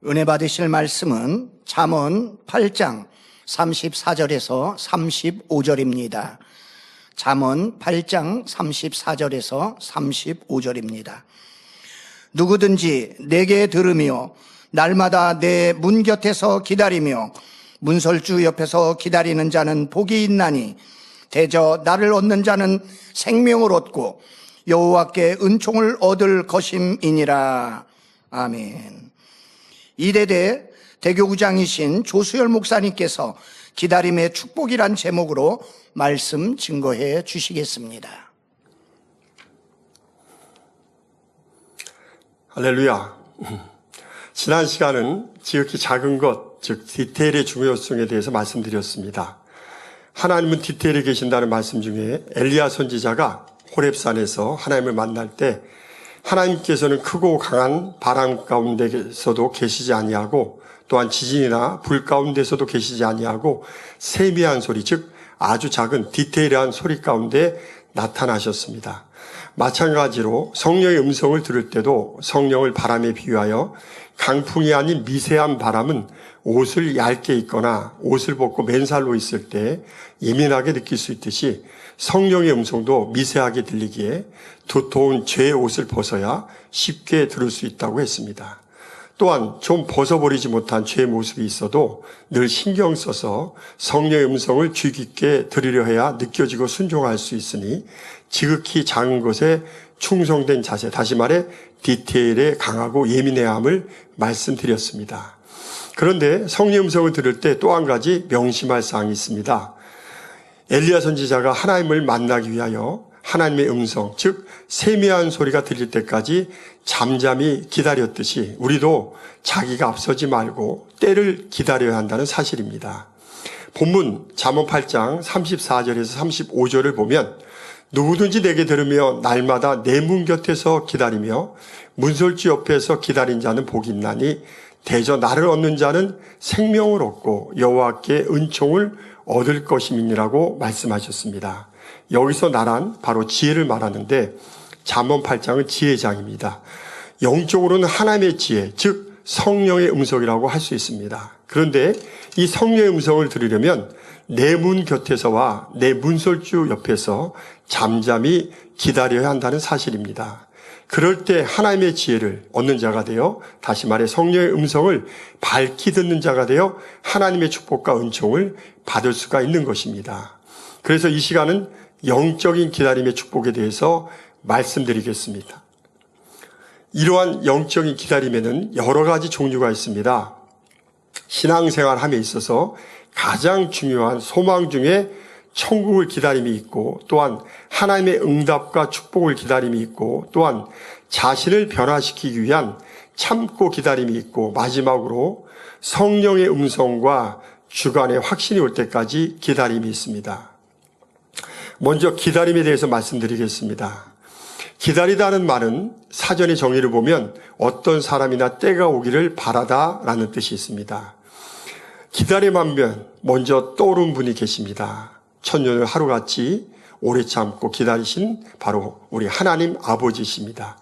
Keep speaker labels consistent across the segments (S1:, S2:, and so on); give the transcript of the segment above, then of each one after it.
S1: 은혜 받으실 말씀은 잠언 8장 34절에서 35절입니다. 잠언 8장 34절에서 35절입니다. 누구든지 내게 들으며 날마다 내 문 곁에서 기다리며 문설주 옆에서 기다리는 자는 복이 있나니 대저 나를 얻는 자는 생명을 얻고 여호와께 은총을 얻을 것임이니라. 아멘. 이대대 대교구장이신 조수열 목사님께서 기다림의 축복이란 제목으로 말씀 증거해 주시겠습니다.
S2: 할렐루야. 지난 시간은 지극히 작은 것, 즉 디테일의 중요성에 대해서 말씀드렸습니다. 하나님은 디테일에 계신다는 말씀 중에 엘리야 선지자가 호렙산에서 하나님을 만날 때 하나님께서는 크고 강한 바람 가운데서도 계시지 아니하고 또한 지진이나 불 가운데서도 계시지 아니하고 세미한 소리, 즉 아주 작은 디테일한 소리 가운데 나타나셨습니다. 마찬가지로 성령의 음성을 들을 때도 성령을 바람에 비유하여 강풍이 아닌 미세한 바람은 옷을 얇게 입거나 옷을 벗고 맨살로 있을 때 예민하게 느낄 수 있듯이 성령의 음성도 미세하게 들리기에 두터운 죄의 옷을 벗어야 쉽게 들을 수 있다고 했습니다. 또한 좀 벗어버리지 못한 죄의 모습이 있어도 늘 신경 써서 성령의 음성을 귀 깊게 들으려 해야 느껴지고 순종할 수 있으니 지극히 작은 것에 충성된 자세, 다시 말해 디테일에 강하고 예민해야 함을 말씀드렸습니다. 그런데 성령의 음성을 들을 때 또 한 가지 명심할 사항이 있습니다. 엘리야 선지자가 하나님을 만나기 위하여 하나님의 음성, 즉 세미한 소리가 들릴 때까지 잠잠히 기다렸듯이 우리도 자기가 앞서지 말고 때를 기다려야 한다는 사실입니다. 본문 잠언 8장 34절에서 35절을 보면 누구든지 내게 들으며 날마다 내 문 곁에서 기다리며 문설주 옆에서 기다린 자는 복이 있나니 대저 나를 얻는 자는 생명을 얻고 여호와께 은총을 얻을 것임이니라고 말씀하셨습니다. 여기서 나란 바로 지혜를 말하는데 잠언 8장은 지혜장입니다. 영적으로는 하나님의 지혜, 즉 성령의 음성이라고 할 수 있습니다. 그런데 이 성령의 음성을 들으려면 내 문 곁에서와 내 문설주 옆에서 잠잠히 기다려야 한다는 사실입니다. 그럴 때 하나님의 지혜를 얻는 자가 되어, 다시 말해 성령의 음성을 밝히 듣는 자가 되어 하나님의 축복과 은총을 받을 수가 있는 것입니다. 그래서 이 시간은 영적인 기다림의 축복에 대해서 말씀드리겠습니다. 이러한 영적인 기다림에는 여러 가지 종류가 있습니다. 신앙생활함에 있어서 가장 중요한 소망 중에 천국을 기다림이 있고, 또한 하나님의 응답과 축복을 기다림이 있고, 또한 자신을 변화시키기 위한 참고 기다림이 있고, 마지막으로 성령의 음성과 주관의 확신이 올 때까지 기다림이 있습니다. 먼저 기다림에 대해서 말씀드리겠습니다. 기다리다는 말은 사전의 정의를 보면 어떤 사람이나 때가 오기를 바라다라는 뜻이 있습니다. 기다림하면 먼저 떠오른 분이 계십니다. 천년을 하루같이 오래 참고 기다리신 바로 우리 하나님 아버지십니다.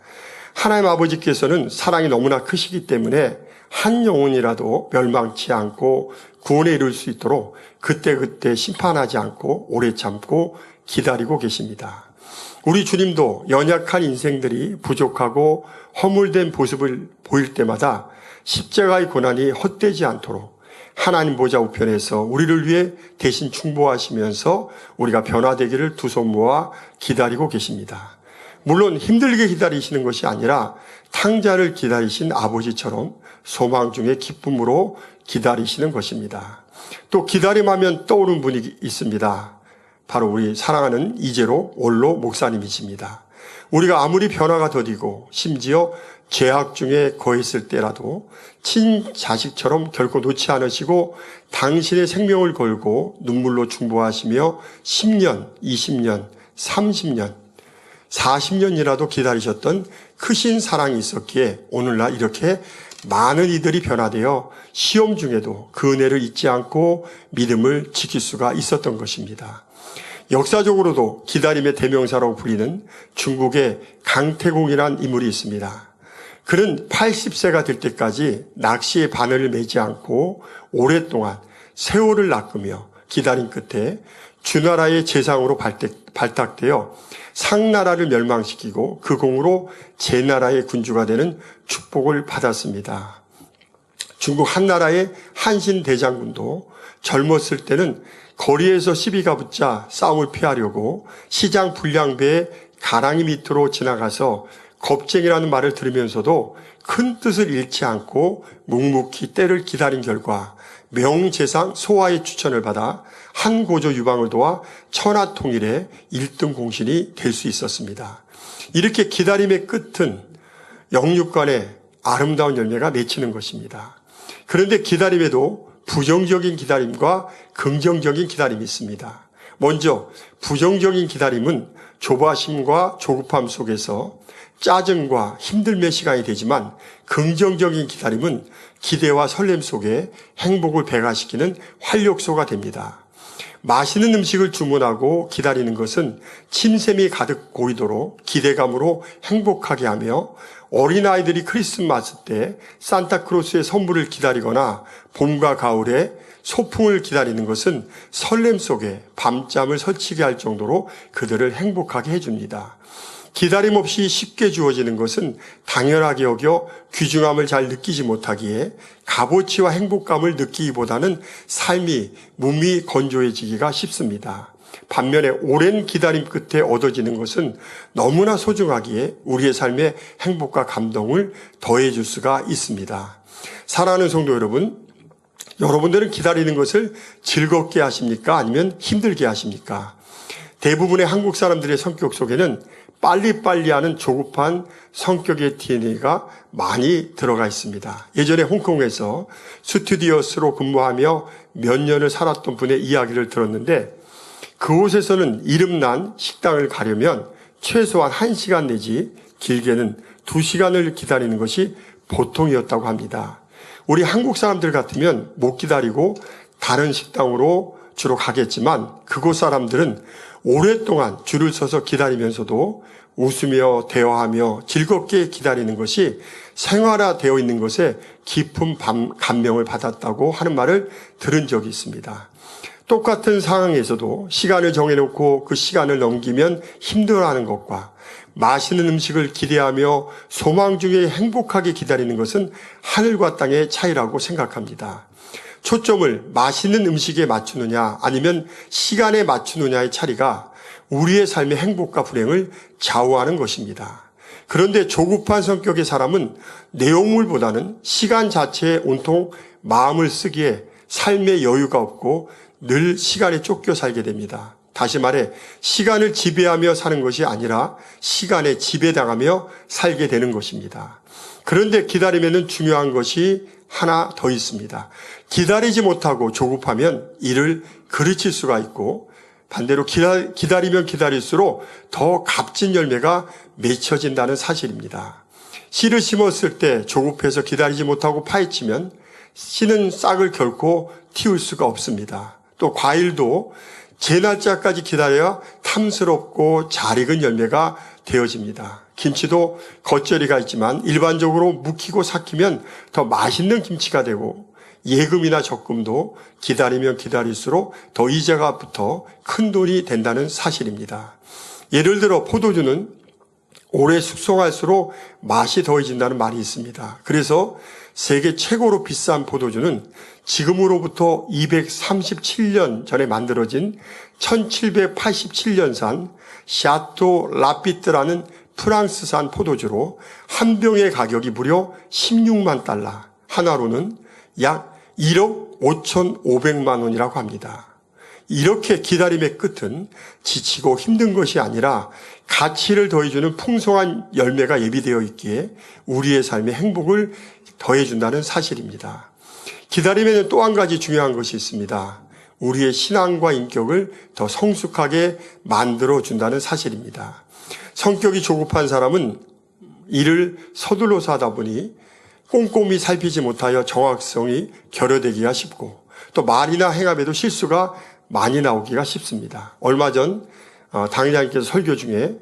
S2: 하나님 아버지께서는 사랑이 너무나 크시기 때문에 한 영혼이라도 멸망치 않고 구원에 이룰 수 있도록 그때그때 심판하지 않고 오래 참고 기다리고 계십니다. 우리 주님도 연약한 인생들이 부족하고 허물된 모습을 보일 때마다 십자가의 고난이 헛되지 않도록 하나님 보좌 우편에서 우리를 위해 대신 충보하시면서 우리가 변화되기를 두 손 모아 기다리고 계십니다. 물론 힘들게 기다리시는 것이 아니라 탕자를 기다리신 아버지처럼 소망 중에 기쁨으로 기다리시는 것입니다. 또 기다림하면 떠오른 분이 있습니다. 바로 우리 사랑하는 이재로 원로 목사님이십니다. 우리가 아무리 변화가 더디고 심지어 죄악 중에 거했을 때라도 친자식처럼 결코 놓지 않으시고 당신의 생명을 걸고 눈물로 중보하시며 10년, 20년, 30년, 40년이라도 기다리셨던 크신 사랑이 있었기에 오늘날 이렇게 많은 이들이 변화되어 시험 중에도 그 은혜를 잊지 않고 믿음을 지킬 수가 있었던 것입니다. 역사적으로도 기다림의 대명사라고 불리는 중국의 강태공이라는 인물이 있습니다. 그는 80세가 될 때까지 낚시의 바늘을 매지 않고 오랫동안 세월을 낚으며 기다린 끝에 주나라의 재상으로 발탁되어 상나라를 멸망시키고 그 공으로 제나라의 군주가 되는 축복을 받았습니다. 중국 한나라의 한신 대장군도 젊었을 때는 거리에서 시비가 붙자 싸움을 피하려고 시장 불량배의 가랑이 밑으로 지나가서 겁쟁이라는 말을 들으면서도 큰 뜻을 잃지 않고 묵묵히 때를 기다린 결과 명재상 소하의 추천을 받아 한고조 유방을 도와 천하통일의 1등 공신이 될 수 있었습니다. 이렇게 기다림의 끝은 영육간의 아름다운 열매가 맺히는 것입니다. 그런데 기다림에도 부정적인 기다림과 긍정적인 기다림이 있습니다. 먼저 부정적인 기다림은 조바심과 조급함 속에서 짜증과 힘듦의 시간이 되지만 긍정적인 기다림은 기대와 설렘 속에 행복을 배가시키는 활력소가 됩니다. 맛있는 음식을 주문하고 기다리는 것은 침샘이 가득 고이도록 기대감으로 행복하게 하며 어린아이들이 크리스마스 때 산타크로스의 선물을 기다리거나 봄과 가을에 소풍을 기다리는 것은 설렘 속에 밤잠을 설치게 할 정도로 그들을 행복하게 해줍니다. 기다림 없이 쉽게 주어지는 것은 당연하게 여겨 귀중함을 잘 느끼지 못하기에 값어치와 행복감을 느끼기보다는 삶이 몸이 건조해지기가 쉽습니다. 반면에 오랜 기다림 끝에 얻어지는 것은 너무나 소중하기에 우리의 삶에 행복과 감동을 더해줄 수가 있습니다. 사랑하는 성도 여러분, 여러분들은 기다리는 것을 즐겁게 하십니까? 아니면 힘들게 하십니까? 대부분의 한국 사람들의 성격 속에는 빨리빨리 하는 조급한 성격의 DNA가 많이 들어가 있습니다. 예전에 홍콩에서 스튜디오스로 근무하며 몇 년을 살았던 분의 이야기를 들었는데 그곳에서는 이름난 식당을 가려면 최소한 1시간 내지 길게는 2시간을 기다리는 것이 보통이었다고 합니다. 우리 한국 사람들 같으면 못 기다리고 다른 식당으로 주로 가겠지만 그곳 사람들은 오랫동안 줄을 서서 기다리면서도 웃으며 대화하며 즐겁게 기다리는 것이 생활화되어 있는 것에 깊은 감명을 받았다고 하는 말을 들은 적이 있습니다. 똑같은 상황에서도 시간을 정해놓고 그 시간을 넘기면 힘들어하는 것과 맛있는 음식을 기대하며 소망 중에 행복하게 기다리는 것은 하늘과 땅의 차이라고 생각합니다. 초점을 맛있는 음식에 맞추느냐 아니면 시간에 맞추느냐의 차이가 우리의 삶의 행복과 불행을 좌우하는 것입니다. 그런데 조급한 성격의 사람은 내용물보다는 시간 자체에 온통 마음을 쓰기에 삶의 여유가 없고 늘 시간에 쫓겨 살게 됩니다. 다시 말해 시간을 지배하며 사는 것이 아니라 시간에 지배당하며 살게 되는 것입니다. 그런데 기다림에는 중요한 것이 하나 더 있습니다. 기다리지 못하고 조급하면 이를 그르칠 수가 있고 반대로 기다리면 기다릴수록 더 값진 열매가 맺혀진다는 사실입니다. 씨를 심었을 때 조급해서 기다리지 못하고 파헤치면 씨는 싹을 결코 틔울 수가 없습니다. 또 과일도 제 날짜까지 기다려야 탐스럽고 잘 익은 열매가 되어집니다. 김치도 겉절이가 있지만 일반적으로 묵히고 삭히면 더 맛있는 김치가 되고 예금이나 적금도 기다리면 기다릴수록 더 이자가 붙어 큰 돈이 된다는 사실입니다. 예를 들어 포도주는 오래 숙성할수록 맛이 더해진다는 말이 있습니다. 그래서 세계 최고로 비싼 포도주는 지금으로부터 237년 전에 만들어진 1787년산 샤토 라피트라는 프랑스산 포도주로 한 병의 가격이 무려 16만 달러, 하나로는 약 1억 5,500만 원이라고 합니다. 이렇게 기다림의 끝은 지치고 힘든 것이 아니라 가치를 더해주는 풍성한 열매가 예비되어 있기에 우리의 삶의 행복을 더해준다는 사실입니다. 기다림에는 또 한 가지 중요한 것이 있습니다. 우리의 신앙과 인격을 더 성숙하게 만들어준다는 사실입니다. 성격이 조급한 사람은 일을 서둘러서 하다 보니 꼼꼼히 살피지 못하여 정확성이 결여되기가 쉽고 또 말이나 행함에도 실수가 많이 나오기가 쉽습니다. 얼마 전 당회장님께서 설교 중에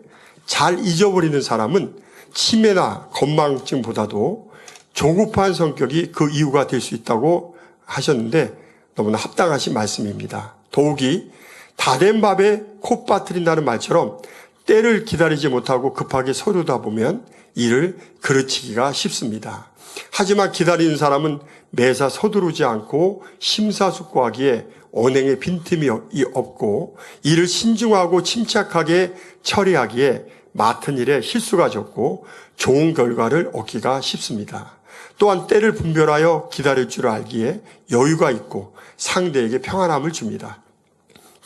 S2: 잘 잊어버리는 사람은 치매나 건망증보다도 조급한 성격이 그 이유가 될 수 있다고 하셨는데 너무나 합당하신 말씀입니다. 더욱이 다 된 밥에 코 빠뜨린다는 말처럼 때를 기다리지 못하고 급하게 서두르다 보면 이를 그르치기가 쉽습니다. 하지만 기다리는 사람은 매사 서두르지 않고 심사숙고하기에 언행에 빈틈이 없고 이를 신중하고 침착하게 처리하기에 맡은 일에 실수가 적고 좋은 결과를 얻기가 쉽습니다. 또한 때를 분별하여 기다릴 줄 알기에 여유가 있고 상대에게 평안함을 줍니다.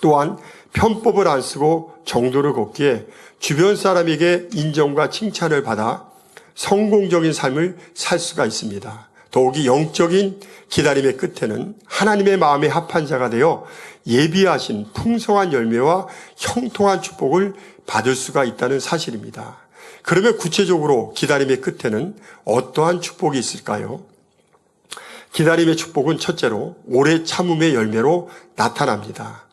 S2: 또한 편법을 안 쓰고 정도를 걷기에 주변 사람에게 인정과 칭찬을 받아 성공적인 삶을 살 수가 있습니다. 더욱이 영적인 기다림의 끝에는 하나님의 마음에 합한 자가 되어 예비하신 풍성한 열매와 형통한 축복을 받을 수가 있다는 사실입니다. 그러면 구체적으로 기다림의 끝에는 어떠한 축복이 있을까요? 기다림의 축복은 첫째로 오래 참음의 열매로 나타납니다.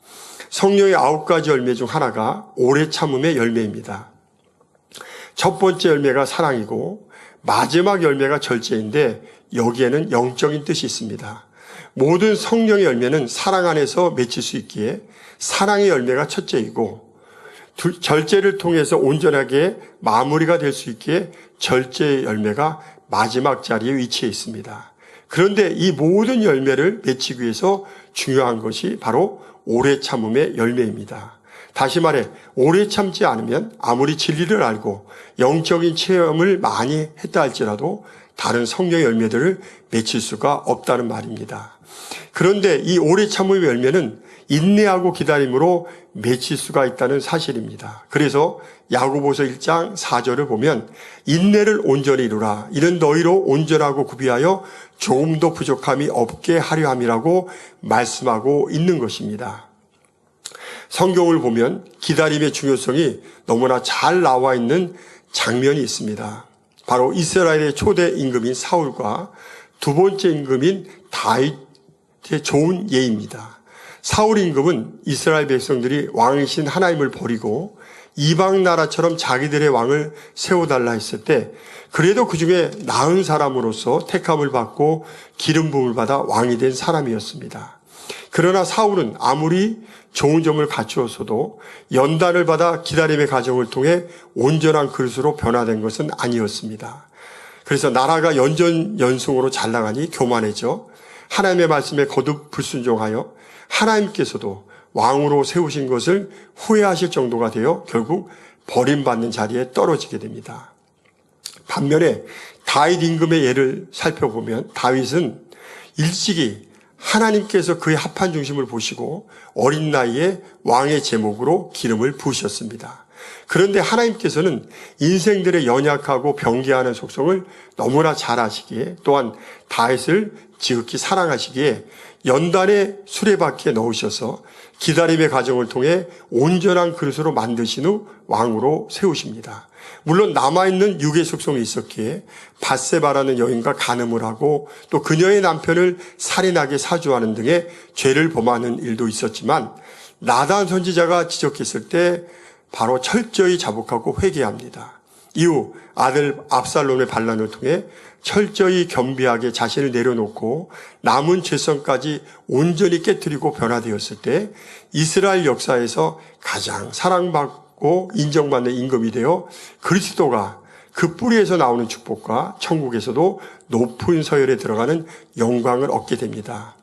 S2: 성령의 9가지 열매 중 하나가 오래 참음의 열매입니다. 첫 번째 열매가 사랑이고 마지막 열매가 절제인데 여기에는 영적인 뜻이 있습니다. 모든 성령의 열매는 사랑 안에서 맺힐 수 있기에 사랑의 열매가 첫째이고 절제를 통해서 온전하게 마무리가 될 수 있기에 절제의 열매가 마지막 자리에 위치해 있습니다. 그런데 이 모든 열매를 맺히기 위해서 중요한 것이 바로 오래 참음의 열매입니다. 다시 말해 오래 참지 않으면 아무리 진리를 알고 영적인 체험을 많이 했다 할지라도 다른 성령의 열매들을 맺힐 수가 없다는 말입니다. 그런데 이 오래 참음의 열매는 인내하고 기다림으로 맺힐 수가 있다는 사실입니다. 그래서 야고보서 1장 4절을 보면 인내를 온전히 이루라. 이는 너희로 온전하고 구비하여 조금도 부족함이 없게 하려 함이라고 말씀하고 있는 것입니다. 성경을 보면 기다림의 중요성이 너무나 잘 나와 있는 장면이 있습니다. 바로 이스라엘의 초대 임금인 사울과 두 번째 임금인 다윗의 좋은 예입니다. 사울 임금은 이스라엘 백성들이 왕이신 하나님을 버리고 이방 나라처럼 자기들의 왕을 세워달라 했을 때 그래도 그 중에 나은 사람으로서 택함을 받고 기름 부음을 받아 왕이 된 사람이었습니다. 그러나 사울은 아무리 좋은 점을 갖추었어도 연단을 받아 기다림의 과정을 통해 온전한 그릇으로 변화된 것은 아니었습니다. 그래서 나라가 연전연승으로 잘 나가니 교만해져 하나님의 말씀에 거듭 불순종하여 하나님께서도 왕으로 세우신 것을 후회하실 정도가 되어 결국 버림받는 자리에 떨어지게 됩니다. 반면에 다윗 임금의 예를 살펴보면 다윗은 일찍이 하나님께서 그의 합한 중심을 보시고 어린 나이에 왕의 제목으로 기름을 부으셨습니다. 그런데 하나님께서는 인생들의 연약하고 병기하는 속성을 너무나 잘 아시기에 또한 다윗을 지극히 사랑하시기에 연단의 수레바퀴에 넣으셔서 기다림의 과정을 통해 온전한 그릇으로 만드신 후 왕으로 세우십니다. 물론 남아있는 육의 속성이 있었기에 밧세바라는 여인과 간음을 하고 또 그녀의 남편을 살인하게 사주하는 등의 죄를 범하는 일도 있었지만 나단 선지자가 지적했을 때 바로 철저히 자복하고 회개합니다. 이후 아들 압살롬의 반란을 통해 철저히 겸비하게 자신을 내려놓고 남은 죄성까지 온전히 깨뜨리고 변화되었을 때 이스라엘 역사에서 가장 사랑받고 인정받는 임금이 되어 그리스도가 그 뿌리에서 나오는 축복과 천국에서도 높은 서열에 들어가는 영광을 얻게 됩니다.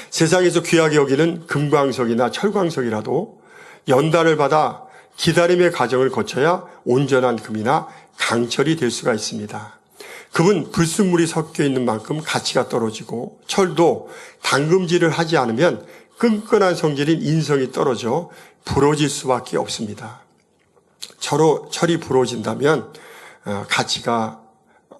S2: 세상에서 귀하게 여기는 금광석이나 철광석이라도 연단을 받아 기다림의 과정을 거쳐야 온전한 금이나 강철이 될 수가 있습니다. 금은 불순물이 섞여 있는 만큼 가치가 떨어지고 철도 담금질을 하지 않으면 끈끈한 성질인 인성이 떨어져 부러질 수밖에 없습니다. 철이 부러진다면 가치가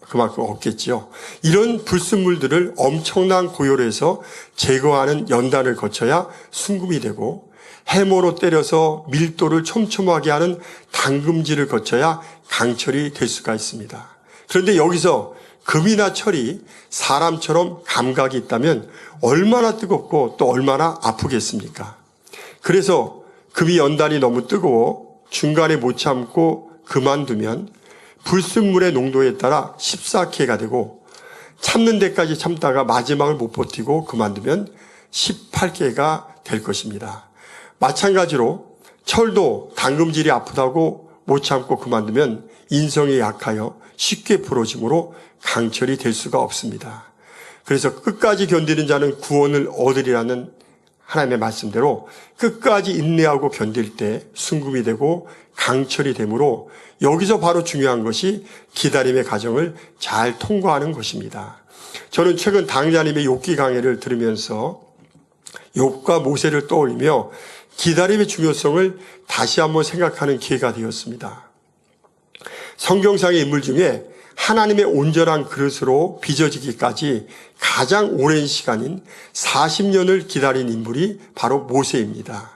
S2: 그만큼 없겠지요. 이런 불순물들을 엄청난 고열에서 제거하는 연단을 거쳐야 순금이 되고 해모로 때려서 밀도를 촘촘하게 하는 담금질을 거쳐야 강철이 될 수가 있습니다. 그런데 여기서 금이나 철이 사람처럼 감각이 있다면 얼마나 뜨겁고 또 얼마나 아프겠습니까? 그래서 금이 연단이 너무 뜨거워 중간에 못 참고 그만두면 불순물의 농도에 따라 14K가 되고 참는 데까지 참다가 마지막을 못 버티고 그만두면 18K가 될 것입니다. 마찬가지로 철도 당금질이 아프다고 못 참고 그만두면 인성이 약하여 쉽게 부러짐으로 강철이 될 수가 없습니다. 그래서 끝까지 견디는 자는 구원을 얻으리라는 하나님의 말씀대로 끝까지 인내하고 견딜 때 순금이 되고 강철이 되므로 여기서 바로 중요한 것이 기다림의 과정을 잘 통과하는 것입니다. 저는 최근 당자님의 욥기 강해를 들으면서 욥과 모세를 떠올리며 기다림의 중요성을 다시 한번 생각하는 기회가 되었습니다. 성경상의 인물 중에 하나님의 온전한 그릇으로 빚어지기까지 가장 오랜 시간인 40년을 기다린 인물이 바로 모세입니다.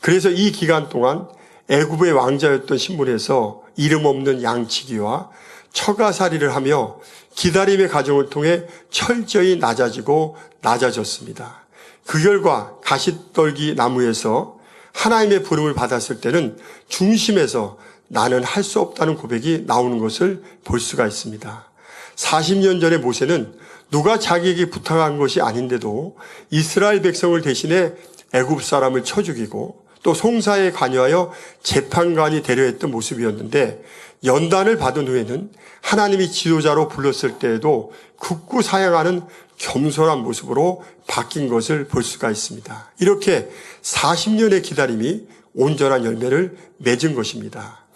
S2: 그래서 이 기간 동안 애굽의 왕자였던 신분에서 이름 없는 양치기와 처가살이를 하며 기다림의 과정을 통해 철저히 낮아지고 낮아졌습니다. 그 결과 가시떨기 나무에서 하나님의 부름을 받았을 때는 중심에서 나는 할 수 없다는 고백이 나오는 것을 볼 수가 있습니다. 40년 전에 모세는 누가 자기에게 부탁한 것이 아닌데도 이스라엘 백성을 대신해 애굽 사람을 쳐 죽이고 또 송사에 관여하여 재판관이 되려 했던 모습이었는데 연단을 받은 후에는 하나님이 지도자로 불렀을 때에도 굳고 사양하는 겸손한 모습으로 바뀐 것을 볼 수가 있습니다. 이렇게 40년의 기다림이 온전한 열매를 맺은 것입니다.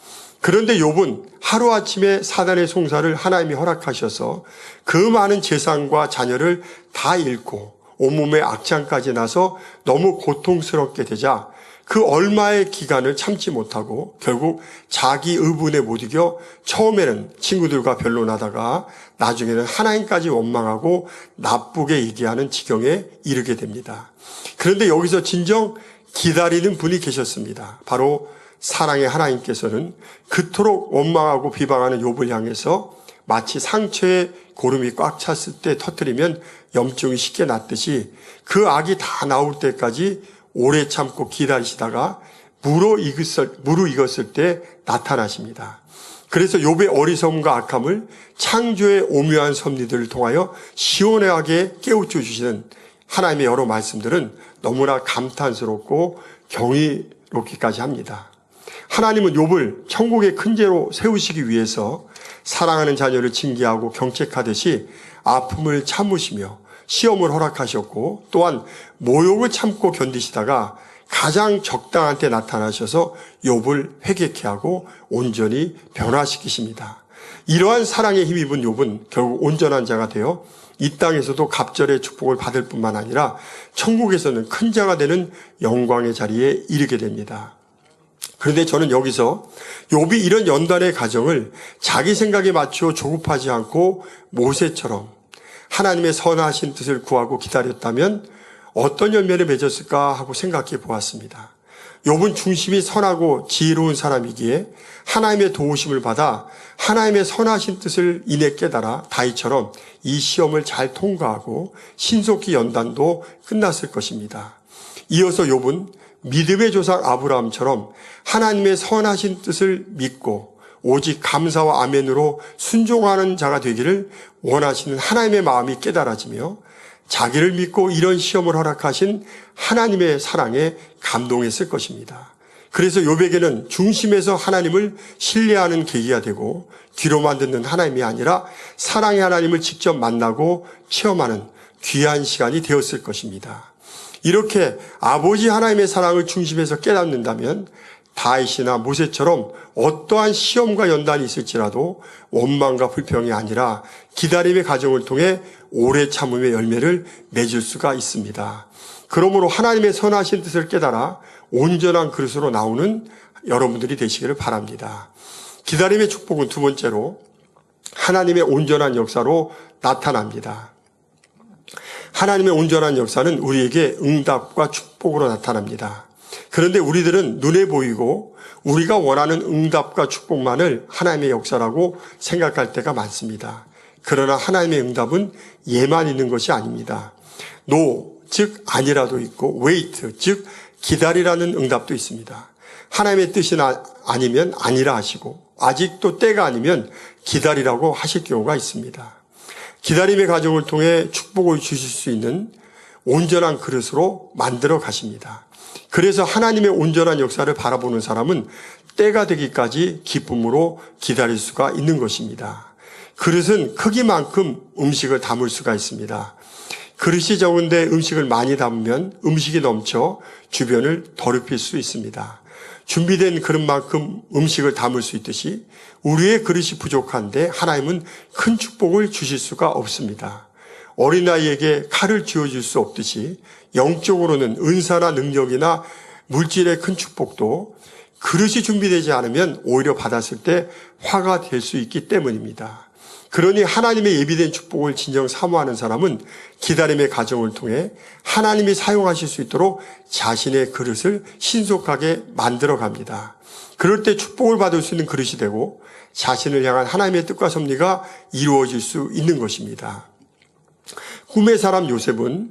S2: 그런데 욥은 하루아침에 사단의 송사를 하나님이 허락하셔서 그 많은 재산과 자녀를 다 잃고 온몸에 악창까지 나서 너무 고통스럽게 되자 그 얼마의 기간을 참지 못하고 결국 자기 의분에 못 이겨 처음에는 친구들과 변론하다가 나중에는 하나님까지 원망하고 나쁘게 얘기하는 지경에 이르게 됩니다. 그런데 여기서 진정 기다리는 분이 계셨습니다. 바로 사랑의 하나님께서는 그토록 원망하고 비방하는 욥을 향해서 마치 상처에 고름이 꽉 찼을 때 터뜨리면 염증이 쉽게 낫듯이 그 악이 다 나올 때까지 오래 참고 기다리시다가 무르익었을 때 나타나십니다. 그래서 욥의 어리석음과 악함을 창조의 오묘한 섭리들을 통하여 시원하게 깨우쳐 주시는 하나님의 여러 말씀들은 너무나 감탄스럽고 경이롭기까지 합니다. 하나님은 욥을 천국의 큰 죄로 세우시기 위해서 사랑하는 자녀를 징계하고 경책하듯이 아픔을 참으시며 시험을 허락하셨고 또한 모욕을 참고 견디시다가 가장 적당한 때 나타나셔서 욥을 회개케 하고 온전히 변화시키십니다. 이러한 사랑에 힘입은 욥은 결국 온전한 자가 되어 이 땅에서도 갑절의 축복을 받을 뿐만 아니라 천국에서는 큰 자가 되는 영광의 자리에 이르게 됩니다. 그런데 저는 여기서 욥이 이런 연단의 과정을 자기 생각에 맞추어 조급하지 않고 모세처럼 하나님의 선하신 뜻을 구하고 기다렸다면 어떤 열매를 맺었을까 하고 생각해 보았습니다. 욥은 중심이 선하고 지혜로운 사람이기에 하나님의 도우심을 받아 하나님의 선하신 뜻을 이내 깨달아 다윗처럼 이 시험을 잘 통과하고 신속히 연단도 끝났을 것입니다. 이어서 욥은 믿음의 조상 아브라함처럼 하나님의 선하신 뜻을 믿고 오직 감사와 아멘으로 순종하는 자가 되기를 원하시는 하나님의 마음이 깨달아지며 자기를 믿고 이런 시험을 허락하신 하나님의 사랑에 감동했을 것입니다. 그래서 욥에게는 중심에서 하나님을 신뢰하는 계기가 되고 귀로만 듣는 하나님이 아니라 사랑의 하나님을 직접 만나고 체험하는 귀한 시간이 되었을 것입니다. 이렇게 아버지 하나님의 사랑을 중심에서 깨닫는다면 다윗이나 모세처럼 어떠한 시험과 연단이 있을지라도 원망과 불평이 아니라 기다림의 과정을 통해 오래 참음의 열매를 맺을 수가 있습니다. 그러므로 하나님의 선하신 뜻을 깨달아 온전한 그릇으로 나오는 여러분들이 되시기를 바랍니다. 기다림의 축복은 두 번째로 하나님의 온전한 역사로 나타납니다. 하나님의 온전한 역사는 우리에게 응답과 축복으로 나타납니다. 그런데 우리들은 눈에 보이고 우리가 원하는 응답과 축복만을 하나님의 역사라고 생각할 때가 많습니다. 그러나 하나님의 응답은 예만 있는 것이 아닙니다. No, 즉 아니라도 있고 wait, 즉 기다리라는 응답도 있습니다. 하나님의 뜻이 아니면 아니라 하시고 아직도 때가 아니면 기다리라고 하실 경우가 있습니다. 기다림의 과정을 통해 축복을 주실 수 있는 온전한 그릇으로 만들어 가십니다. 그래서 하나님의 온전한 역사를 바라보는 사람은 때가 되기까지 기쁨으로 기다릴 수가 있는 것입니다. 그릇은 크기만큼 음식을 담을 수가 있습니다. 그릇이 적은데 음식을 많이 담으면 음식이 넘쳐 주변을 더럽힐 수 있습니다. 준비된 그릇만큼 음식을 담을 수 있듯이 우리의 그릇이 부족한데 하나님은 큰 축복을 주실 수가 없습니다. 어린아이에게 칼을 쥐어줄 수 없듯이 영적으로는 은사나 능력이나 물질의 큰 축복도 그릇이 준비되지 않으면 오히려 받았을 때 화가 될 수 있기 때문입니다. 그러니 하나님의 예비된 축복을 진정 사모하는 사람은 기다림의 과정을 통해 하나님이 사용하실 수 있도록 자신의 그릇을 신속하게 만들어 갑니다. 그럴 때 축복을 받을 수 있는 그릇이 되고 자신을 향한 하나님의 뜻과 섭리가 이루어질 수 있는 것입니다. 꿈의 사람 요셉은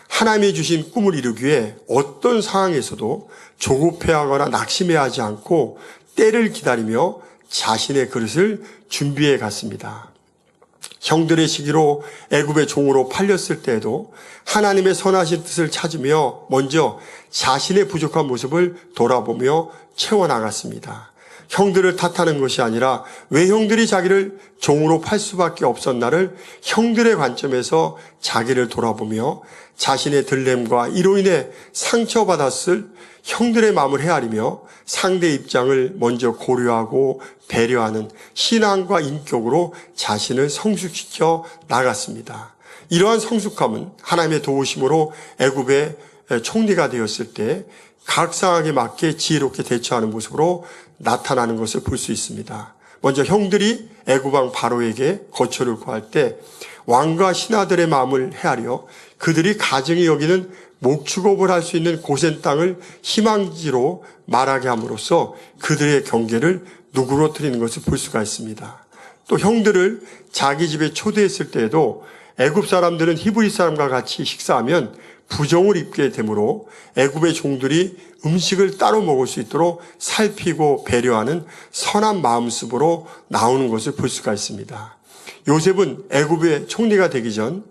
S2: 하나님이 주신 꿈을 이루기 위해 어떤 상황에서도 조급해하거나 낙심해하지 않고 때를 기다리며 자신의 그릇을 준비해 갔습니다. 형들의 시기로 애굽의 종으로 팔렸을 때에도 하나님의 선하신 뜻을 찾으며 먼저 자신의 부족한 모습을 돌아보며 채워나갔습니다. 형들을 탓하는 것이 아니라 왜 형들이 자기를 종으로 팔 수밖에 없었나를 형들의 관점에서 자기를 돌아보며 자신의 들램과 이로 인해 상처받았을 형들의 마음을 헤아리며 상대 입장을 먼저 고려하고 배려하는 신앙과 인격으로 자신을 성숙시켜 나갔습니다. 이러한 성숙함은 하나님의 도우심으로 애굽의 총리가 되었을 때 각 상황에 맞게 지혜롭게 대처하는 모습으로 나타나는 것을 볼 수 있습니다. 먼저 형들이 애굽 왕 바로에게 거처를 구할 때 왕과 신하들의 마음을 헤아려 그들이 가증히 여기는 목축업을 할 수 있는 고센 땅을 희망지로 말하게 함으로써 그들의 경계를 누그러뜨리는 것을 볼 수가 있습니다. 또 형들을 자기 집에 초대했을 때에도 애굽 사람들은 히브리 사람과 같이 식사하면 부정을 입게 되므로 애굽의 종들이 음식을 따로 먹을 수 있도록 살피고 배려하는 선한 마음습으로 나오는 것을 볼 수가 있습니다. 요셉은 애굽의 총리가 되기 전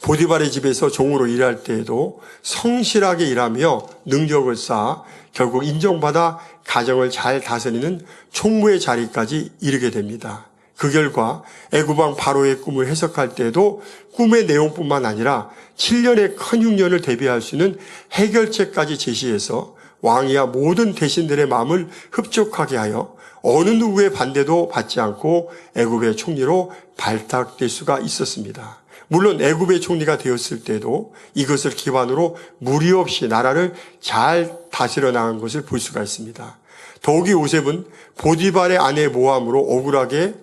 S2: 보디발의 집에서 종으로 일할 때에도 성실하게 일하며 능력을 쌓아 결국 인정받아 가정을 잘 다스리는 총무의 자리까지 이르게 됩니다. 그 결과 애굽 왕 바로의 꿈을 해석할 때에도 꿈의 내용뿐만 아니라 7년의 큰 흉년을 대비할 수 있는 해결책까지 제시해서 왕이야 모든 대신들의 마음을 흡족하게 하여 어느 누구의 반대도 받지 않고 애굽의 총리로 발탁될 수가 있었습니다. 물론 애굽의 총리가 되었을 때도 이것을 기반으로 무리 없이 나라를 잘 다스려 나간 것을 볼 수가 있습니다. 더욱이 요셉은 보디발의 아내 모함으로 억울하게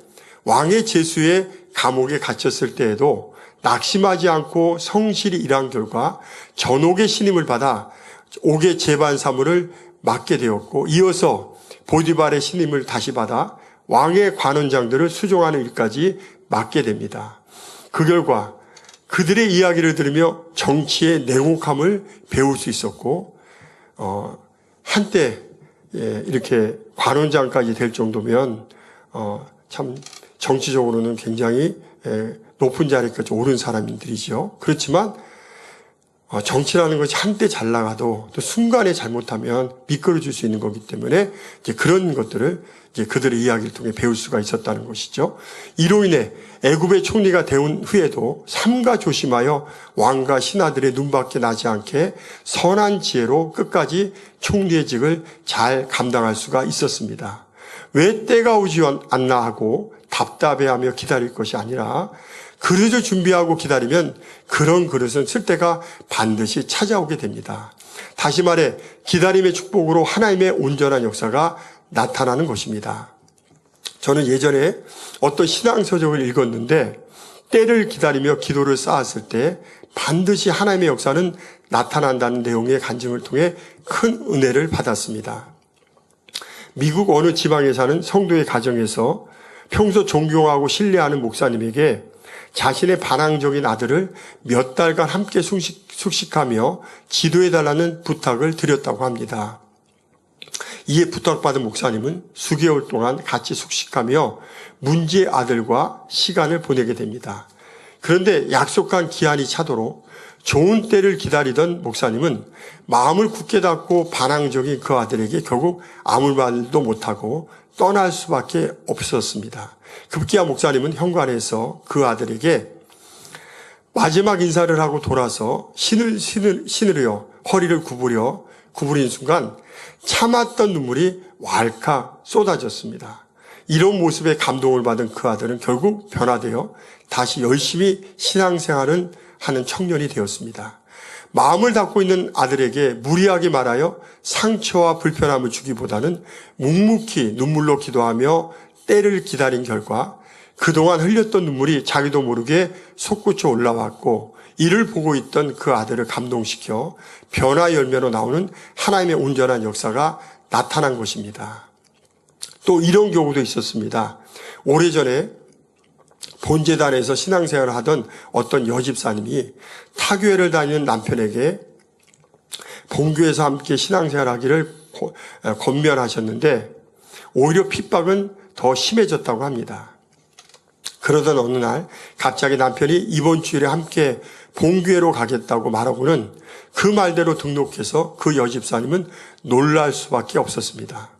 S2: 왕의 제수의 감옥에 갇혔을 때에도 낙심하지 않고 성실히 일한 결과 전옥의 신임을 받아 옥의 재반 사무를 맡게 되었고 이어서 보디발의 신임을 다시 받아 왕의 관원장들을 수종하는 일까지 맡게 됩니다. 그 결과 그들의 이야기를 들으며 정치의 냉혹함을 배울 수 있었고 한때 이렇게 관원장까지 될 정도면 참 정치적으로는 굉장히 높은 자리까지 오른 사람들이죠. 그렇지만 정치라는 것이 한때 잘 나가도 또 순간에 잘못하면 미끄러질 수 있는 거기 때문에 이제 그런 것들을 이제 그들의 이야기를 통해 배울 수가 있었다는 것이죠. 이로 인해 애굽의 총리가 된 후에도 삼가 조심하여 왕과 신하들의 눈밖에 나지 않게 선한 지혜로 끝까지 총리의 직을 잘 감당할 수가 있었습니다. 왜 때가 오지 않나 하고 답답해하며 기다릴 것이 아니라 그릇을 준비하고 기다리면 그런 그릇은 쓸 때가 반드시 찾아오게 됩니다. 다시 말해 기다림의 축복으로 하나님의 온전한 역사가 나타나는 것입니다. 저는 예전에 어떤 신앙서적을 읽었는데 때를 기다리며 기도를 쌓았을 때 반드시 하나님의 역사는 나타난다는 내용의 간증을 통해 큰 은혜를 받았습니다. 미국 어느 지방에 사는 성도의 가정에서 평소 존경하고 신뢰하는 목사님에게 자신의 반항적인 아들을 몇 달간 함께 숙식하며 지도해달라는 부탁을 드렸다고 합니다. 이에 부탁받은 목사님은 수개월 동안 같이 숙식하며 문제의 아들과 시간을 보내게 됩니다. 그런데 약속한 기한이 차도록 좋은 때를 기다리던 목사님은 마음을 굳게 닫고 반항적인 그 아들에게 결국 아무 말도 못하고 떠날 수밖에 없었습니다. 급기야 목사님은 현관에서 그 아들에게 마지막 인사를 하고 돌아서 신으려 허리를 구부린 순간 참았던 눈물이 왈칵 쏟아졌습니다. 이런 모습에 감동을 받은 그 아들은 결국 변화되어 다시 열심히 신앙생활을 하는 청년이 되었습니다. 마음을 닫고 있는 아들에게 무리하게 말하여 상처와 불편함을 주기보다는 묵묵히 눈물로 기도하며 때를 기다린 결과 그동안 흘렸던 눈물이 자기도 모르게 솟구쳐 올라왔고 이를 보고 있던 그 아들을 감동시켜 변화 열매로 나오는 하나님의 온전한 역사가 나타난 것입니다. 또 이런 경우도 있었습니다. 오래전에 본재단에서 신앙생활을 하던 어떤 여집사님이 타교회를 다니는 남편에게 본교에서 함께 신앙생활하기를 권면하셨는데 오히려 핍박은 더 심해졌다고 합니다. 그러던 어느 날 갑자기 남편이 이번 주일에 함께 본교회로 가겠다고 말하고는 그 말대로 등록해서 그 여집사님은 놀랄 수밖에 없었습니다.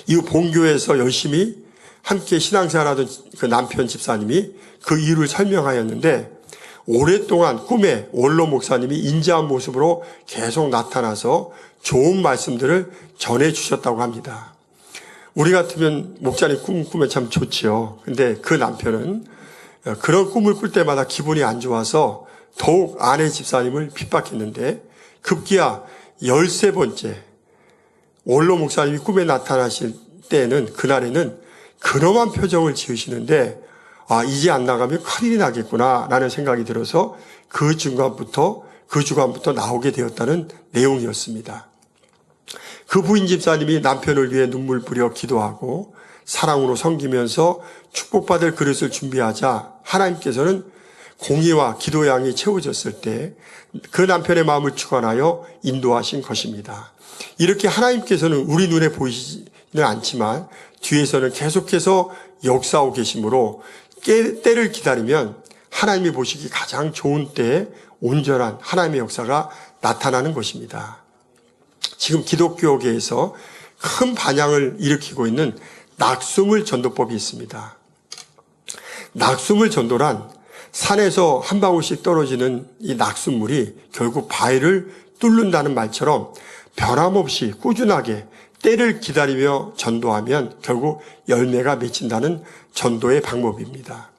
S2: 이후 본교회에서 열심히 함께 신앙생활하던 그 남편 집사님이 그 이유를 설명하였는데 오랫동안 꿈에 원로 목사님이 인자한 모습으로 계속 나타나서 좋은 말씀들을 전해주셨다고 합니다. 우리 같으면 목사님 꿈 꾸면 참 좋지요. 근데 그 남편은 그런 꿈을 꿀 때마다 기분이 안 좋아서 더욱 아내 집사님을 핍박했는데 급기야 13번째 원로 목사님이 꿈에 나타나실 때에는 그날에는 근엄한 표정을 지으시는데 이제 안 나가면 큰일이 나겠구나 라는 생각이 들어서 그 주간부터 나오게 되었다는 내용이었습니다. 그 부인 집사님이 남편을 위해 눈물 뿌려 기도하고 사랑으로 섬기면서 축복받을 그릇을 준비하자 하나님께서는 공의와 기도의 양이 채워졌을 때 그 남편의 마음을 주관하여 인도하신 것입니다. 이렇게 하나님께서는 우리 눈에 보이지는 않지만 뒤에서는 계속해서 역사하고 계시므로 때를 기다리면 하나님이 보시기 가장 좋은 때에 온전한 하나님의 역사가 나타나는 것입니다. 지금 기독교계에서 큰 반향을 일으키고 있는 낙수물 전도법이 있습니다. 낙수물 전도란 산에서 한 방울씩 떨어지는 이 낙수물이 결국 바위를 뚫는다는 말처럼 변함없이 꾸준하게 때를 기다리며 전도하면 결국 열매가 맺힌다는 전도의 방법입니다.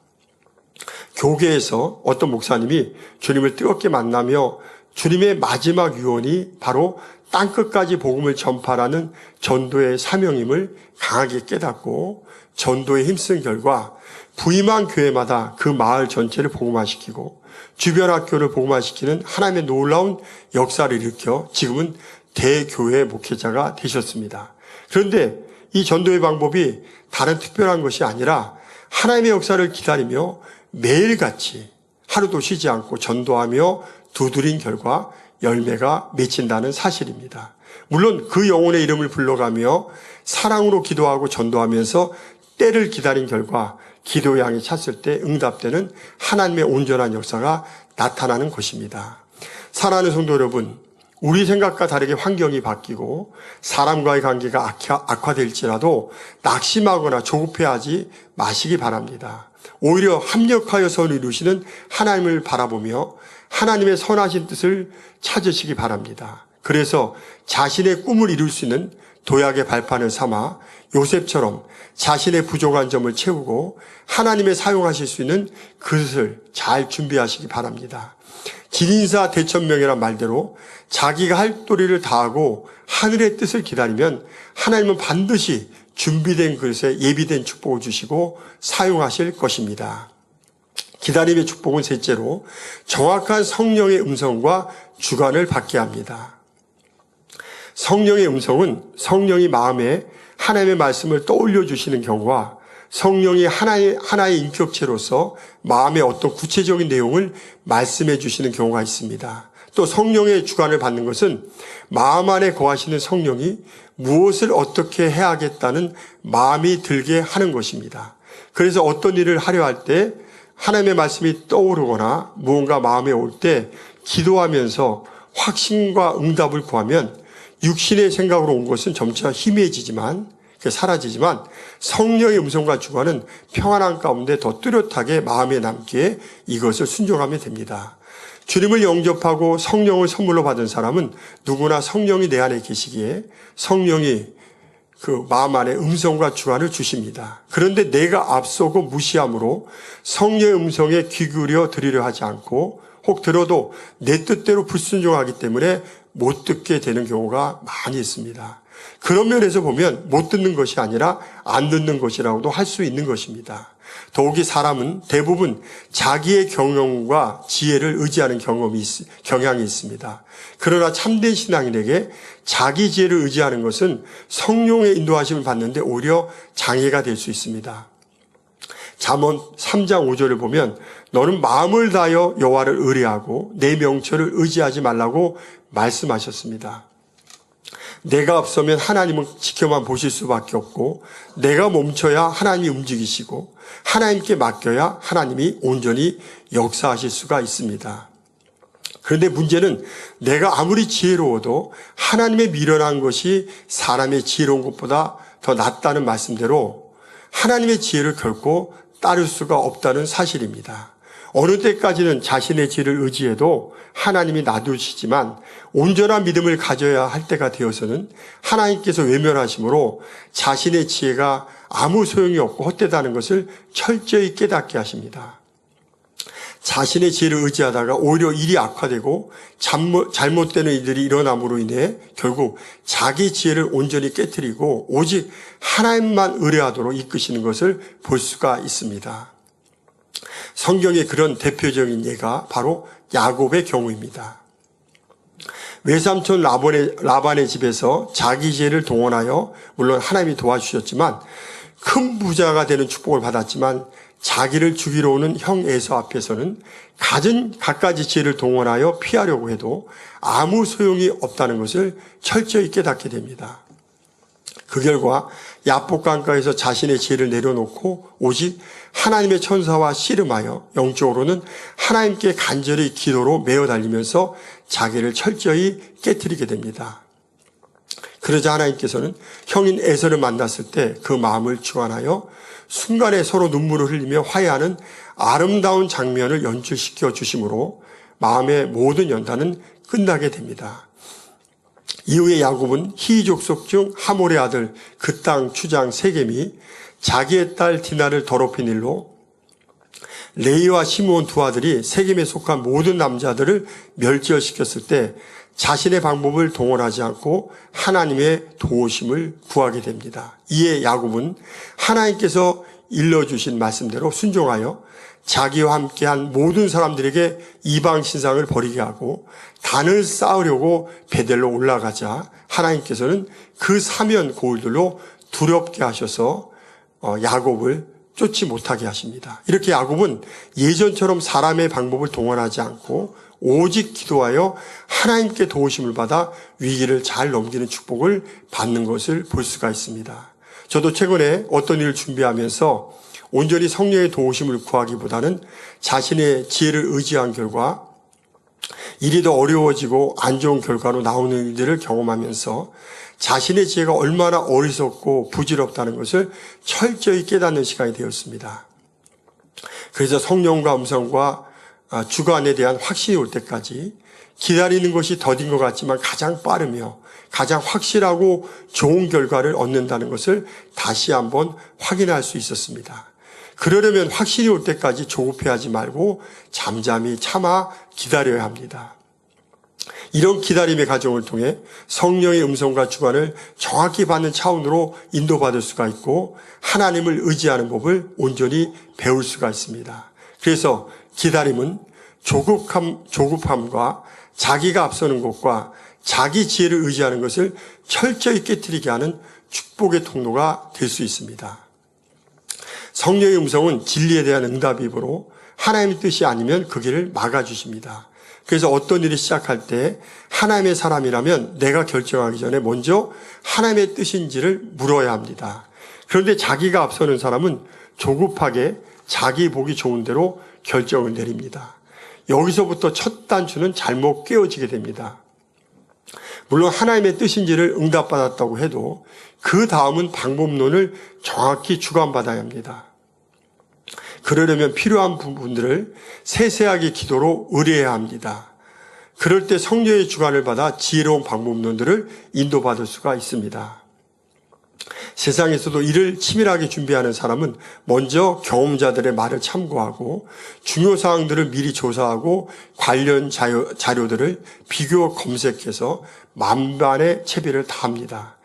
S2: 교계에서 어떤 목사님이 주님을 뜨겁게 만나며 주님의 마지막 유언이 바로 땅끝까지 복음을 전파라는 전도의 사명임을 강하게 깨닫고 전도에 힘쓴 결과 부임한 교회마다 그 마을 전체를 복음화시키고 주변 학교를 복음화시키는 하나님의 놀라운 역사를 일으켜 지금은 대교회 목회자가 되셨습니다. 그런데 이 전도의 방법이 다른 특별한 것이 아니라 하나님의 역사를 기다리며 매일같이 하루도 쉬지 않고 전도하며 두드린 결과 열매가 맺힌다는 사실입니다. 물론 그 영혼의 이름을 불러가며 사랑으로 기도하고 전도하면서 때를 기다린 결과 기도의 양이 찼을 때 응답되는 하나님의 온전한 역사가 나타나는 것입니다. 사랑하는 성도 여러분, 우리 생각과 다르게 환경이 바뀌고 사람과의 관계가 악화될지라도 낙심하거나 조급해하지 마시기 바랍니다. 오히려 합력하여 선을 이루시는 하나님을 바라보며 하나님의 선하신 뜻을 찾으시기 바랍니다. 그래서 자신의 꿈을 이룰 수 있는 도약의 발판을 삼아 요셉처럼 자신의 부족한 점을 채우고 하나님의 사용하실 수 있는 그릇을 잘 준비하시기 바랍니다. 진인사 대천명이란 말대로 자기가 할 도리를 다하고 하늘의 뜻을 기다리면 하나님은 반드시 준비된 그릇에 예비된 축복을 주시고 사용하실 것입니다. 기다림의 축복은 셋째로 정확한 성령의 음성과 주관을 받게 합니다. 성령의 음성은 성령이 마음에 하나님의 말씀을 떠올려 주시는 경우와 성령이 하나의 인격체로서 마음의 어떤 구체적인 내용을 말씀해 주시는 경우가 있습니다. 또 성령의 주관을 받는 것은 마음 안에 거하시는 성령이 무엇을 어떻게 해야겠다는 마음이 들게 하는 것입니다. 그래서 어떤 일을 하려 할 때 하나님의 말씀이 떠오르거나 무언가 마음에 올 때 기도하면서 확신과 응답을 구하면 육신의 생각으로 온 것은 점차 희미해지지만 사라지지만 성령의 음성과 주관은 평안한 가운데 더 뚜렷하게 마음에 남기에 이것을 순종하면 됩니다. 주님을 영접하고 성령을 선물로 받은 사람은 누구나 성령이 내 안에 계시기에 성령이 그 마음 안에 음성과 주관을 주십니다. 그런데 내가 앞서고 무시함으로 성령의 음성에 귀 기울여 들으려 하지 않고 혹 들어도 내 뜻대로 불순종하기 때문에 못 듣게 되는 경우가 많이 있습니다. 그런 면에서 보면 못 듣는 것이 아니라 안 듣는 것이라고도 할 수 있는 것입니다. 더욱이 사람은 대부분 자기의 경험과 지혜를 의지하는 경향이 있습니다. 그러나 참된 신앙인에게 자기 지혜를 의지하는 것은 성령의 인도하심을 받는데 오히려 장애가 될 수 있습니다. 잠언 3장 5절을 보면 너는 마음을 다하여 여호와를 의뢰하고 내 명철을 의지하지 말라고 말씀하셨습니다. 내가 앞서면 하나님은 지켜만 보실 수밖에 없고 내가 멈춰야 하나님이 움직이시고 하나님께 맡겨야 하나님이 온전히 역사하실 수가 있습니다. 그런데 문제는 내가 아무리 지혜로워도 하나님의 미련한 것이 사람의 지혜로운 것보다 더 낫다는 말씀대로 하나님의 지혜를 결코 따를 수가 없다는 사실입니다. 어느 때까지는 자신의 지혜를 의지해도 하나님이 놔두시지만 온전한 믿음을 가져야 할 때가 되어서는 하나님께서 외면하심으로 자신의 지혜가 아무 소용이 없고 헛되다는 것을 철저히 깨닫게 하십니다. 자신의 지혜를 의지하다가 오히려 일이 악화되고 잘못되는 일들이 일어남으로 인해 결국 자기 지혜를 온전히 깨트리고 오직 하나님만 의뢰하도록 이끄시는 것을 볼 수가 있습니다. 성경의 그런 대표적인 예가 바로 야곱의 경우입니다. 외삼촌 라반의 집에서 자기 지혜를 동원하여 물론 하나님이 도와주셨지만 큰 부자가 되는 축복을 받았지만 자기를 죽이러 오는 형 에서 앞에서는 갖가지 지혜를 동원하여 피하려고 해도 아무 소용이 없다는 것을 철저히 깨닫게 됩니다. 그 결과 야복 강가에서 자신의 지혜를 내려놓고 오직 하나님의 천사와 씨름하여 영적으로는 하나님께 간절히 기도로 매어 달리면서 자기를 철저히 깨트리게 됩니다. 그러자 하나님께서는 형인 에서를 만났을 때 그 마음을 주관하여 순간에 서로 눈물을 흘리며 화해하는 아름다운 장면을 연출시켜 주심으로 마음의 모든 연단은 끝나게 됩니다. 이후에 야곱은 히위 족속 중 하몰의 아들 그 땅 추장 세겜이 자기의 딸 디나를 더럽힌 일로 레이와 시므온 두 아들이 세겜에 속한 모든 남자들을 멸절시켰을 때 자신의 방법을 동원하지 않고 하나님의 도우심을 구하게 됩니다. 이에 야곱은 하나님께서 일러주신 말씀대로 순종하여 자기와 함께한 모든 사람들에게 이방 신상을 버리게 하고 단을 쌓으려고 베델로 올라가자 하나님께서는 그 사면 고울들로 두렵게 하셔서 야곱을 쫓지 못하게 하십니다. 이렇게 야곱은 예전처럼 사람의 방법을 동원하지 않고 오직 기도하여 하나님께 도우심을 받아 위기를 잘 넘기는 축복을 받는 것을 볼 수가 있습니다. 저도 최근에 어떤 일을 준비하면서 온전히 성령의 도우심을 구하기보다는 자신의 지혜를 의지한 결과 일이 더 어려워지고 안 좋은 결과로 나오는 일들을 경험하면서 자신의 지혜가 얼마나 어리석고 부질없다는 것을 철저히 깨닫는 시간이 되었습니다. 그래서 성령과 음성과 주관에 대한 확신이 올 때까지 기다리는 것이 더딘 것 같지만 가장 빠르며 가장 확실하고 좋은 결과를 얻는다는 것을 다시 한번 확인할 수 있었습니다. 그러려면 확신이 올 때까지 조급해하지 말고 잠잠히 참아 기다려야 합니다. 이런 기다림의 과정을 통해 성령의 음성과 주관을 정확히 받는 차원으로 인도받을 수가 있고 하나님을 의지하는 법을 온전히 배울 수가 있습니다. 그래서 기다림은 조급함과 자기가 앞서는 것과 자기 지혜를 의지하는 것을 철저히 깨트리게 하는 축복의 통로가 될 수 있습니다. 성령의 음성은 진리에 대한 응답이므로 하나님의 뜻이 아니면 그 길을 막아주십니다. 그래서 어떤 일을 시작할 때 하나님의 사람이라면 내가 결정하기 전에 먼저 하나님의 뜻인지를 물어야 합니다. 그런데 자기가 앞서는 사람은 조급하게 자기 보기 좋은 대로 결정을 내립니다. 여기서부터 첫 단추는 잘못 깨어지게 됩니다. 물론 하나님의 뜻인지를 응답받았다고 해도 그 다음은 방법론을 정확히 주관받아야 합니다. 그러려면 필요한 부분들을 세세하게 기도로 의뢰해야 합니다. 그럴 때 성령의 주관을 받아 지혜로운 방법론들을 인도받을 수가 있습니다. 세상에서도 이를 치밀하게 준비하는 사람은 먼저 경험자들의 말을 참고하고 중요 사항들을 미리 조사하고 관련 자료들을 비교 검색해서 만반의 채비를 다합니다.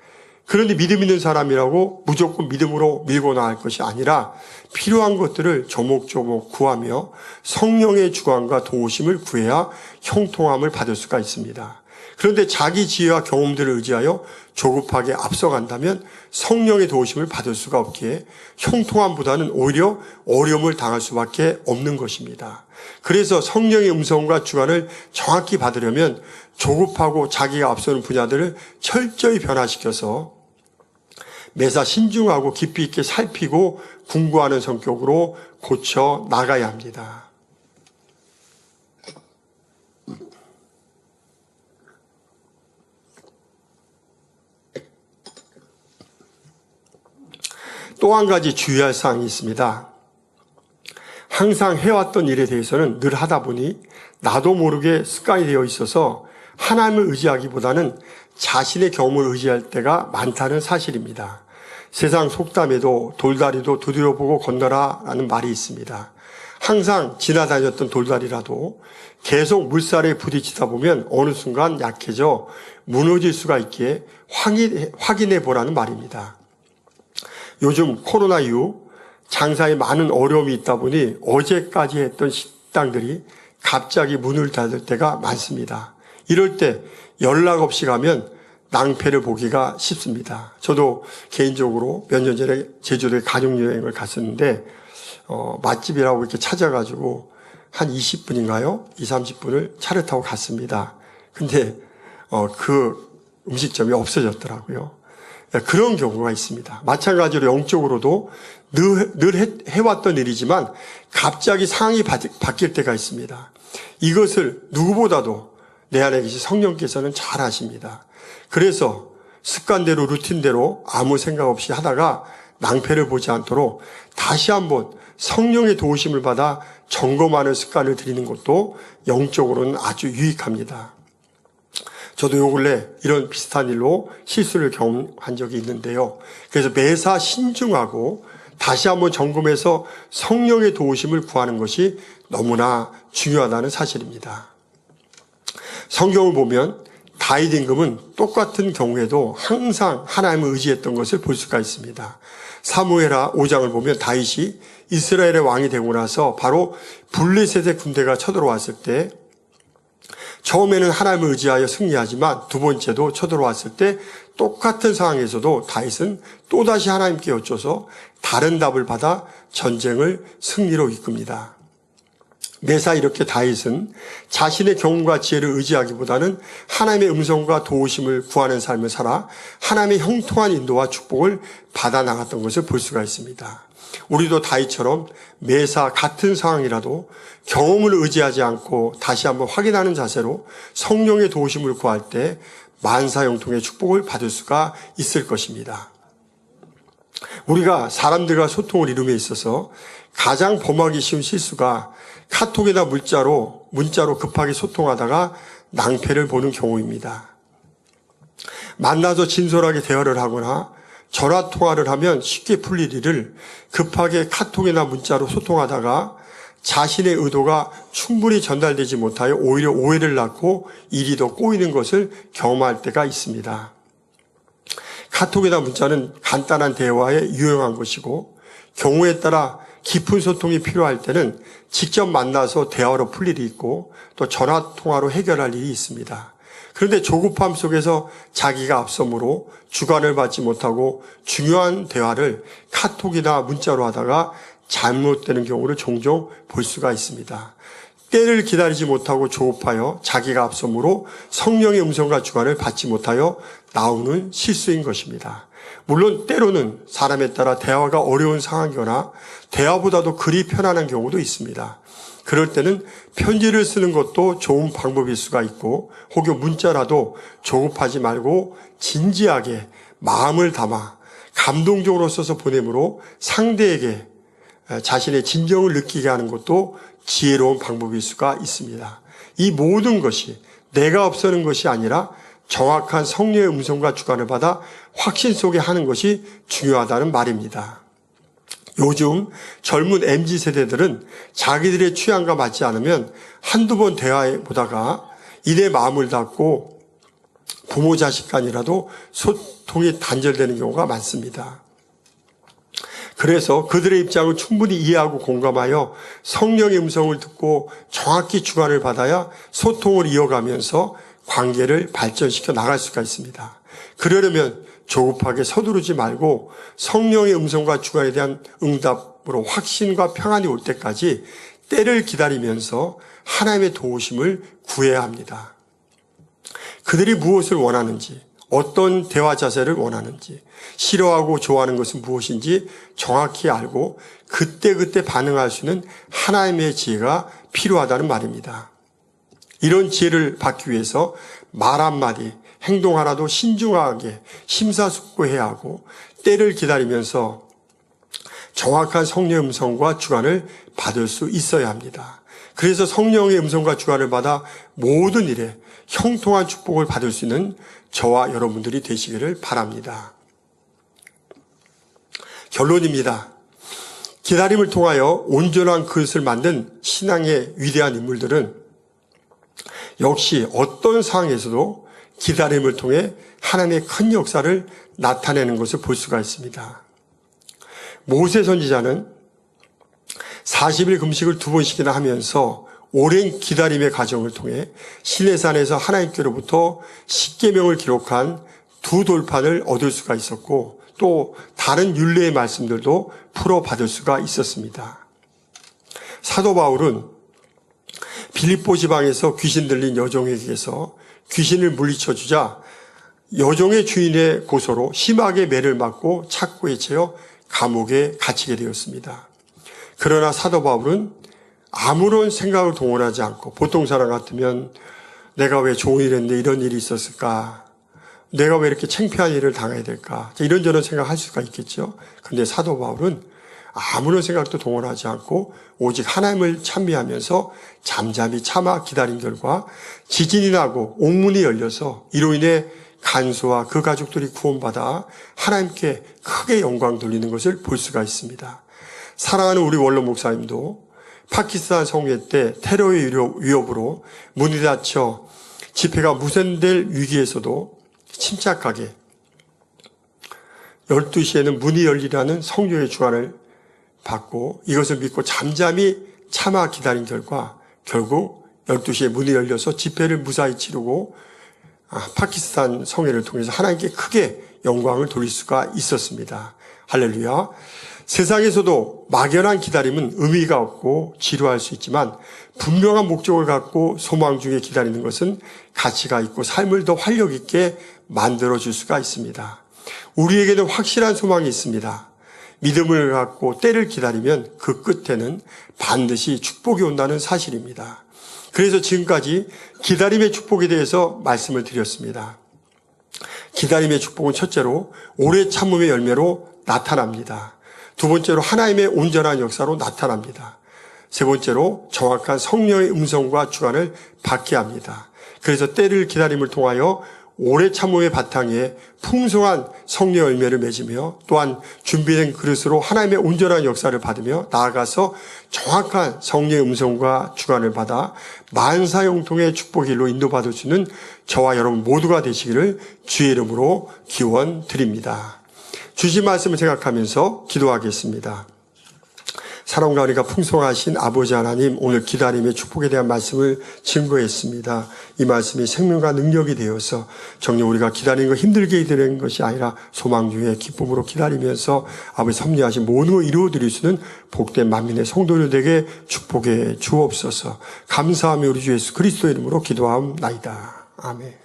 S2: 그런데 믿음 있는 사람이라고 무조건 믿음으로 밀고 나갈 것이 아니라 필요한 것들을 조목조목 구하며 성령의 주관과 도우심을 구해야 형통함을 받을 수가 있습니다. 그런데 자기 지혜와 경험들을 의지하여 조급하게 앞서간다면 성령의 도우심을 받을 수가 없기에 형통함보다는 오히려 어려움을 당할 수밖에 없는 것입니다. 그래서 성령의 음성과 주관을 정확히 받으려면 조급하고 자기가 앞서는 분야들을 철저히 변화시켜서 매사 신중하고 깊이 있게 살피고 궁구하는 성격으로 고쳐 나가야 합니다. 또 한 가지 주의할 사항이 있습니다. 항상 해왔던 일에 대해서는 늘 하다 보니 나도 모르게 습관이 되어 있어서 하나님을 의지하기보다는 자신의 경험을 의지할 때가 많다는 사실입니다. 세상 속담에도 돌다리도 두드려보고 건너라 라는 말이 있습니다. 항상 지나다녔던 돌다리라도 계속 물살에 부딪히다 보면 어느 순간 약해져 무너질 수가 있기에 확인해 보라는 말입니다. 요즘 코로나 이후 장사에 많은 어려움이 있다 보니 어제까지 했던 식당들이 갑자기 문을 닫을 때가 많습니다. 이럴 때 연락 없이 가면 낭패를 보기가 쉽습니다. 저도 개인적으로 몇 년 전에 제주도에 가족여행을 갔었는데 맛집이라고 이렇게 찾아가지고 한 20분인가요? 30분을 차를 타고 갔습니다. 근데 그 음식점이 없어졌더라고요. 그런 경우가 있습니다. 마찬가지로 영적으로도 늘 해왔던 일이지만 갑자기 상황이 바뀔 때가 있습니다. 이것을 누구보다도 내 안에 계신 성령께서는 잘 아십니다. 그래서 습관대로 루틴대로 아무 생각 없이 하다가 낭패를 보지 않도록 다시 한번 성령의 도우심을 받아 점검하는 습관을 들이는 것도 영적으로는 아주 유익합니다. 저도 요 근래 이런 비슷한 일로 실수를 경험한 적이 있는데요. 그래서 매사 신중하고 다시 한번 점검해서 성령의 도우심을 구하는 것이 너무나 중요하다는 사실입니다. 성경을 보면 다윗 임금은 똑같은 경우에도 항상 하나님을 의지했던 것을 볼 수가 있습니다. 사무엘하 5장을 보면 다윗이 이스라엘의 왕이 되고 나서 바로 블레셋의 군대가 쳐들어왔을 때 처음에는 하나님을 의지하여 승리하지만 두 번째도 쳐들어왔을 때 똑같은 상황에서도 다윗은 또다시 하나님께 여쭤서 다른 답을 받아 전쟁을 승리로 이끕니다. 매사 이렇게 다윗은 자신의 경험과 지혜를 의지하기보다는 하나님의 음성과 도우심을 구하는 삶을 살아 하나님의 형통한 인도와 축복을 받아 나갔던 것을 볼 수가 있습니다. 우리도 다윗처럼 매사 같은 상황이라도 경험을 의지하지 않고 다시 한번 확인하는 자세로 성령의 도우심을 구할 때 만사형통의 축복을 받을 수가 있을 것입니다. 우리가 사람들과 소통을 이룸에 있어서 가장 범하기 쉬운 실수가 카톡이나 문자로 급하게 소통하다가 낭패를 보는 경우입니다. 만나서 진솔하게 대화를 하거나 전화 통화를 하면 쉽게 풀릴 일을 급하게 카톡이나 문자로 소통하다가 자신의 의도가 충분히 전달되지 못하여 오히려 오해를 낳고 일이 더 꼬이는 것을 경험할 때가 있습니다. 카톡이나 문자는 간단한 대화에 유용한 것이고 경우에 따라 깊은 소통이 필요할 때는 직접 만나서 대화로 풀 일이 있고 또 전화 통화로 해결할 일이 있습니다. 그런데 조급함 속에서 자기가 앞섬으로 주관을 받지 못하고 중요한 대화를 카톡이나 문자로 하다가 잘못되는 경우를 종종 볼 수가 있습니다. 때를 기다리지 못하고 조급하여 자기가 앞섬으로 성령의 음성과 주관을 받지 못하여 나오는 실수인 것입니다. 물론 때로는 사람에 따라 대화가 어려운 상황이거나 대화보다도 글이 편안한 경우도 있습니다. 그럴 때는 편지를 쓰는 것도 좋은 방법일 수가 있고, 혹여 문자라도 조급하지 말고 진지하게 마음을 담아 감동적으로 써서 보내므로 상대에게 자신의 진정을 느끼게 하는 것도 지혜로운 방법일 수가 있습니다. 이 모든 것이 내가 앞서는 것이 아니라 정확한 성령의 음성과 주관을 받아 확신 속에 하는 것이 중요하다는 말입니다. 요즘 젊은 MZ세대들은 자기들의 취향과 맞지 않으면 한두 번 대화해 보다가 이내 마음을 닫고 부모 자식 간이라도 소통이 단절되는 경우가 많습니다. 그래서 그들의 입장을 충분히 이해하고 공감하여 성령의 음성을 듣고 정확히 주관을 받아야 소통을 이어가면서 관계를 발전시켜 나갈 수가 있습니다. 그러려면 조급하게 서두르지 말고 성령의 음성과 주관에 대한 응답으로 확신과 평안이 올 때까지 때를 기다리면서 하나님의 도우심을 구해야 합니다. 그들이 무엇을 원하는지, 어떤 대화 자세를 원하는지, 싫어하고 좋아하는 것은 무엇인지 정확히 알고 그때그때 반응할 수 있는 하나님의 지혜가 필요하다는 말입니다. 이런 지혜를 받기 위해서 말 한마디, 행동 하나도 신중하게 심사숙고해야 하고 때를 기다리면서 정확한 성령의 음성과 주관을 받을 수 있어야 합니다. 그래서 성령의 음성과 주관을 받아 모든 일에 형통한 축복을 받을 수 있는 저와 여러분들이 되시기를 바랍니다. 결론입니다. 기다림을 통하여 온전한 그릇을 만든 신앙의 위대한 인물들은 역시 어떤 상황에서도 기다림을 통해 하나님의 큰 역사를 나타내는 것을 볼 수가 있습니다. 모세 선지자는 40일 금식을 2번씩이나 하면서 오랜 기다림의 과정을 통해 시내산에서 하나님께로부터 십계명을 기록한 2돌판을 얻을 수가 있었고, 또 다른 율례의 말씀들도 풀어받을 수가 있었습니다. 사도 바울은 빌립보 지방에서 귀신 들린 여종에게서 귀신을 물리쳐 주자 여종의 주인의 고소로 심하게 매를 맞고 착고에 채여 감옥에 갇히게 되었습니다. 그러나 사도 바울은 아무런 생각을 동원하지 않고, 보통 사람 같으면 내가 왜 좋은 일 했는데 이런 일이 있었을까? 내가 왜 이렇게 창피한 일을 당해야 될까? 이런저런 생각할 수가 있겠죠. 그런데 사도 바울은 아무런 생각도 동원하지 않고 오직 하나님을 찬미하면서 잠잠히 참아 기다린 결과 지진이 나고 옥문이 열려서 이로 인해 간수와 그 가족들이 구원받아 하나님께 크게 영광 돌리는 것을 볼 수가 있습니다. 사랑하는 우리 원로 목사님도 파키스탄 성회 때 테러의 위협으로 문이 닫혀 집회가 무산될 위기에서도 침착하게 12시에는 문이 열리라는 성령의 주관을 받고 이것을 믿고 잠잠히 참아 기다린 결과 결국 12시에 문이 열려서 집회를 무사히 치르고 파키스탄 성회를 통해서 하나님께 크게 영광을 돌릴 수가 있었습니다. 할렐루야. 세상에서도 막연한 기다림은 의미가 없고 지루할 수 있지만 분명한 목적을 갖고 소망 중에 기다리는 것은 가치가 있고 삶을 더 활력 있게 만들어줄 수가 있습니다. 우리에게는 확실한 소망이 있습니다. 믿음을 갖고 때를 기다리면 그 끝에는 반드시 축복이 온다는 사실입니다. 그래서 지금까지 기다림의 축복에 대해서 말씀을 드렸습니다. 기다림의 축복은 첫째로 오래 참음의 열매로 나타납니다. 두 번째로 하나님의 온전한 역사로 나타납니다. 세 번째로 정확한 성령의 음성과 주관을 받게 합니다. 그래서 때를 기다림을 통하여 오래 참음의 바탕에 풍성한 성령 열매를 맺으며 또한 준비된 그릇으로 하나님의 온전한 역사를 받으며 나아가서 정확한 성령의 음성과 주관을 받아 만사형통의 축복의 일로 인도받을 수 있는 저와 여러분 모두가 되시기를 주의 이름으로 기원 드립니다. 주신 말씀을 생각하면서 기도하겠습니다. 사랑과 은혜가 풍성하신 아버지 하나님, 오늘 기다림의 축복에 대한 말씀을 증거했습니다. 이 말씀이 생명과 능력이 되어서 정녕 우리가 기다리는 거 힘들게 되는 것이 아니라 소망 중에 기쁨으로 기다리면서 아버지 섭리하신 모든 걸 이루어드릴 수 있는 복된 만민의 성도들 되게 축복해 주옵소서. 감사하며 우리 주 예수 그리스도의 이름으로 기도하옵나이다. 아멘.